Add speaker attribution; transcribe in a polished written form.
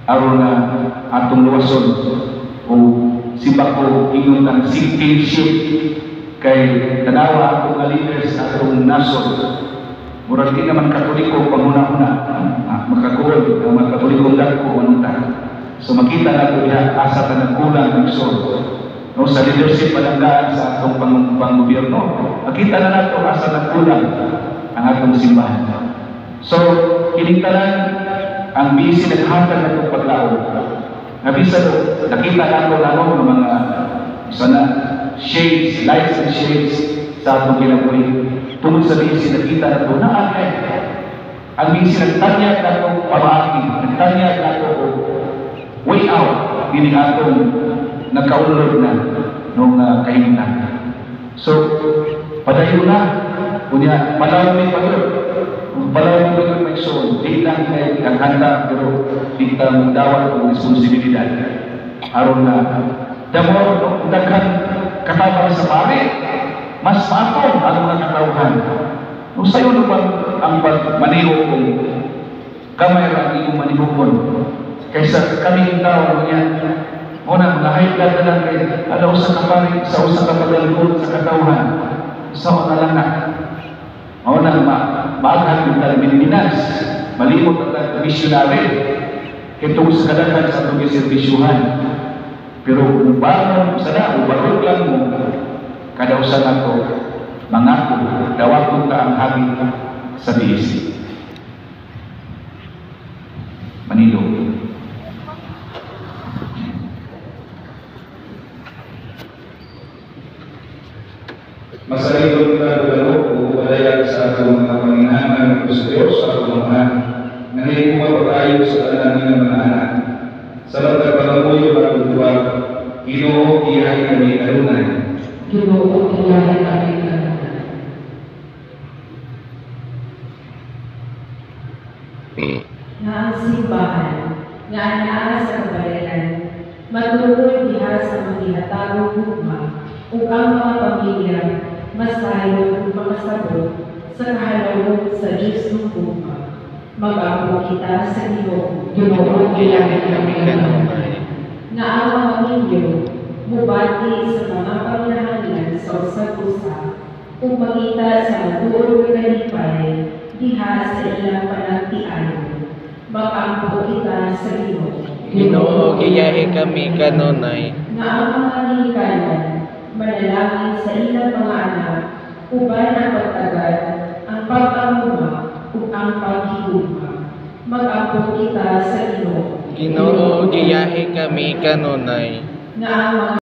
Speaker 1: aron na atong luwason o siba ko ingon ang citizenship kay tanawa atong nga leaders sa atong nasod. Murag di naman Katoliko panguna-una makakuha ang mga Katolikong dagko unta. So makita na ko diha asa ta nagkulang ng isod. No, sa leadership palanggaan sa atong panggobyerno. Makita na nato asa nagkulang ang atong simbahan. So kiningtalan ang bisi naghatag na itong paglaon. Nabisa ko, nakita nato ng mga sana shades, lights and shades sa atong kinabuhi. Tungkol sa bisi, nakita nato na ang bisi nagtanyag nato pamaaki, nagtanyag nato way out, hindi atong nakaulod na nung kahimutan. So, padayon na, kunya, palawin may pagod. Palawin may pagod may soul. Di lang kayo naghanda, pero di ka magdawat ang responsibilidad. Aron na, damo, daghan katawan sa pare, mas maapon ang mga katawhan. Kung sa'yo naman ang pagmaniho kung kamay ang iyong manihukon, kaysa kaming tao niya, muna, mga high blood na lang kayo, alaw sa kapari, sa usa ka paglalugod sa katawhan, sa mga lanak. Muna, maaghan yung talabininas, malimot at missionary, itong sa kadaghan sa itong serbisyuhan. Pero kung bago sana, ubarog lang mo, kadausan ako, mangako, dawakon ka ang habit sa BSC. Manilo. Masalibot na dalo o padayag sa atong mga panginahan ng Diyos sa atong mga nangyayumag tayo sa kanangin ng mga anak. Sa magkapangamuyo at tutuwag, Ginoo iyahay kami kanunay.
Speaker 2: Ginoo iyahay kami kanunay. Na ang simbahan, na anaa sa kabayaran, matuloy diha sa mga tinatawag hukma, ug ang mga pamilya, masayo ug makasabot sa kahalawon sa Diyos ng hukma. Mag-ampo kita sa Ginoo.
Speaker 3: Ginoo iyahay kami kanunay.
Speaker 2: Na ang mga ninyo, mubati sa mga panginahanlan sa usag-usa, kung makita sa maduol na kalipay, diha sa ilang panagtiayon. Mag-ampo kita sa Ginoo.
Speaker 3: Ginoo iyahay kami kanunay.
Speaker 2: Na ang mga nilikanan, manalangin sa ilang mga anak, uban ang pagtagad, ang pag-amuma, ug ang paghigugma. Mag-ampo kita sa Ginoo.
Speaker 3: Ginoo iyahay kami kanunay.
Speaker 2: Na ang mga